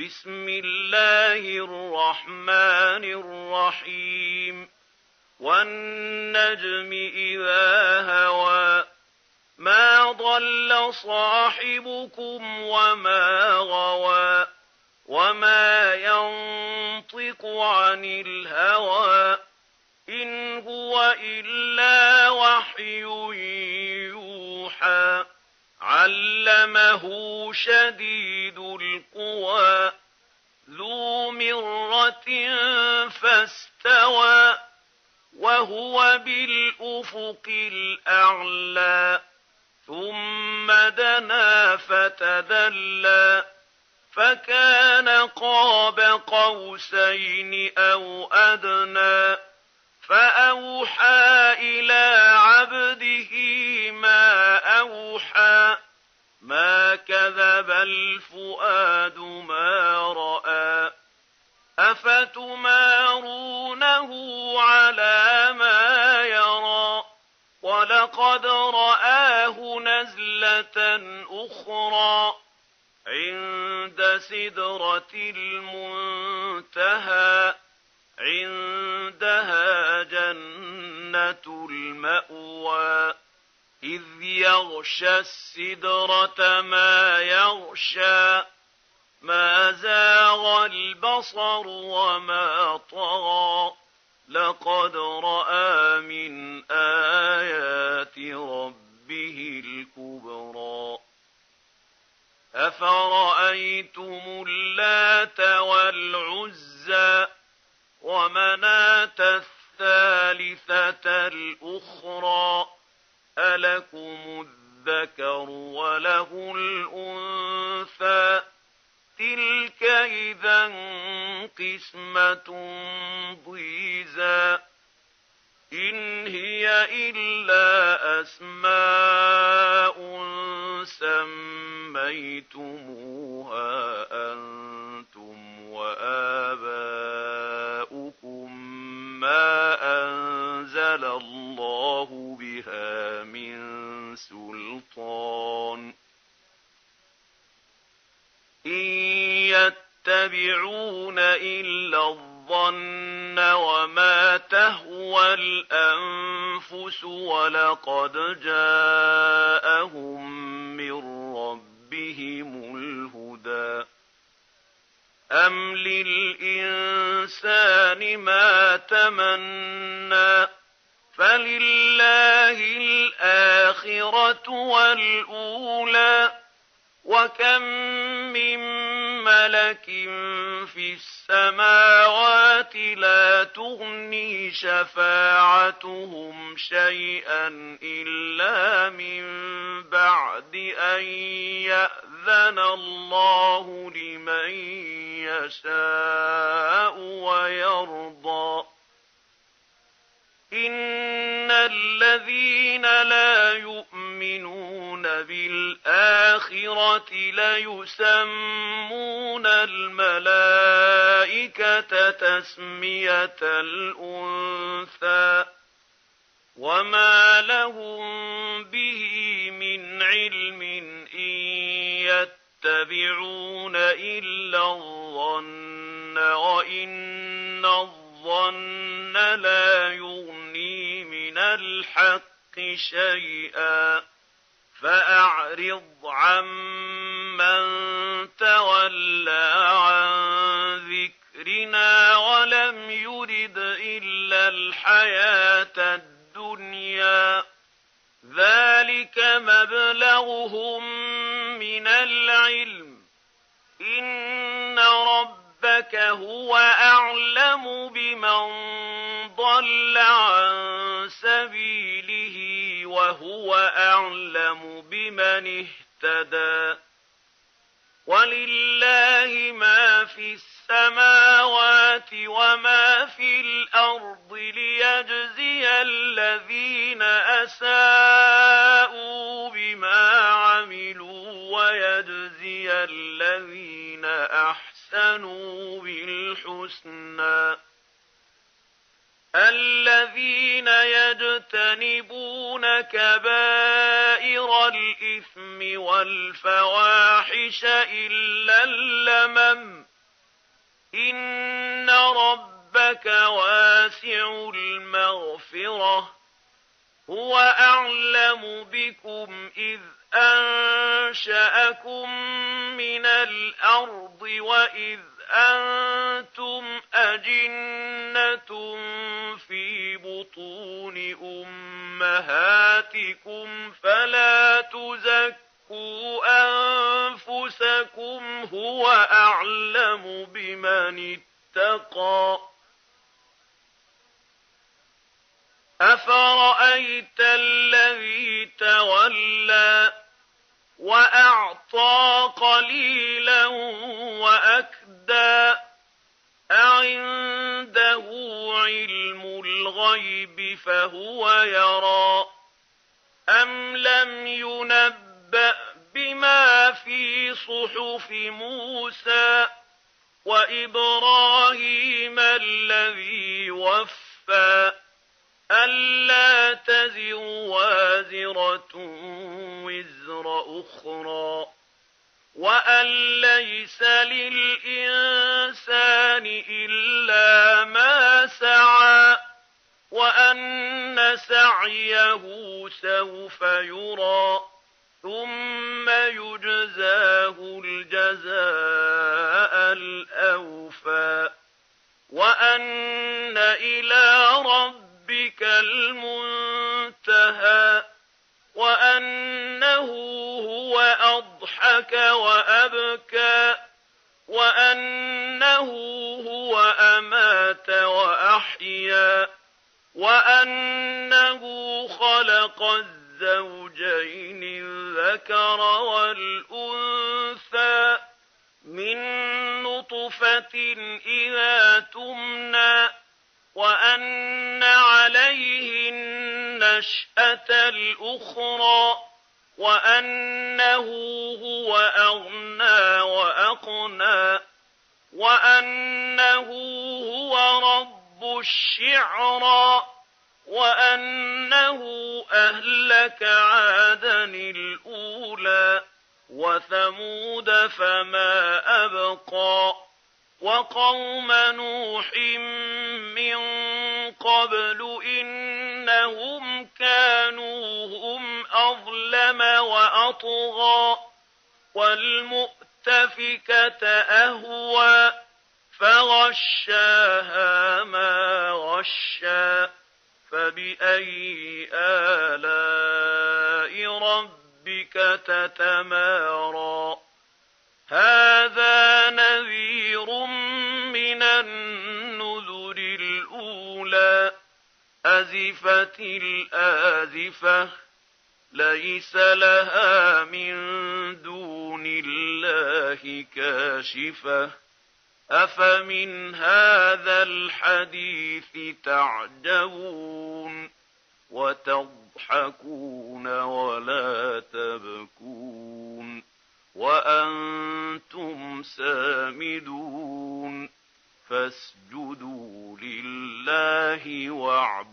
بسم الله الرحمن الرحيم والنجم إذا هوى ما ضل صاحبكم وما غوى وما ينطق عن الهوى إن هو إلا وحي يوحى علمه شديد القوى ذو مرة فاستوى وهو بالأفق الأعلى ثم دنا فتدلى فكان قاب قوسين أو أدنى فأوحى إلى عبده ما أوحى ما كذب الفؤاد ما رأى أفتمارونه على ما يرى ولقد رآه نزلة أخرى عند سدرة المنتهى عندها جنة المأوى إذ يغشى السدرة ما يغشى ما زاغ البصر وما طغى لقد رأى من آيات ربه الكبرى أفرأيتم اللات والعزى ومناة الثالثة الأخرى ألكم الذكر وله الأنثى تلك إذا قسمة ضيزى إن هي إلا أسماء سميتموها أنتم وآباؤكم ما أنزل الله بها من سلطان إن يتبعون إلا الظن وما تهوى الأنفس ولقد جاءهم من ربهم الهدى أم للإنسان ما تمنى فلله الآخرة والأولى وكم من ملك في السماوات لا تغني شفاعتهم شيئا إلا من بعد أن يأذن الله لمن يشاء ويرضى إن الذين لا يؤمنون بالآخرة ليسمون الملائكة تسمية الأنثى وما لهم به من علم إن يتبعون إلا الظن وإن الظن لا يغني من الحق شيئا فأعرض عمن تولى عن ذكرنا ولم يرد إلا الحياة الدنيا ذلك مبلغهم من العلم إن ربك هو أعلم بمن ضل عن سبيله وهو أعلم بمن اهتدى ولله ما في السماوات وما في الأرض ليجزي الذين أساءوا بما عملوا ويجزي الذين أحسنوا بالحسنى الذين يجتنبون كبائر الإثم والفواحش إلا اللمم إن ربك واسع المغفرة هو أعلم بكم إذ أنشأكم من الأرض وإذ أنتم أجنة في بطون أمهاتكم فلا تزكوا أنفسكم هو أعلم بمن اتقى أفرأيت الذي تولى وأعطى قليلا وأكدى أعنده علم الغيب فهو يرى أم لم ينبأ بما في صحف موسى وإبراهيم الذي وفى ألا تزر وازرة وزر أخرى وأن ليس للإنسان إلا ما سعى وأن سعيه سوف يرى ثم يجزاه الجزاء الأوفى وأن إلى ربك المنتهى وأنه هو أضحك وأبكى وأنه هو أمات وأحيا وأنه خلق الزوجين الذكر والأنثى من نطفة إذا تمنى وأن عليه النشأة الأخرى وأنه هو أغنى وأقنى وأنه هو رب الشعرى وأنه أهلك عادا الأولى وثمود فما أبقى وقوم نوح من قبل إنهم كانوا هم أظلم وأطغى والمؤتفكة أهوى فغشاها ما غشى فبأي آلاء ربك تتمارى هذا نذير من النذر الأولى أزفت الآزفة ليس لها من دون الله كاشفة أفمن هذا الحديث تعجبون وتضحكون ولا تبكون وأنتم سامدون فاسجدوا لله واعبدوا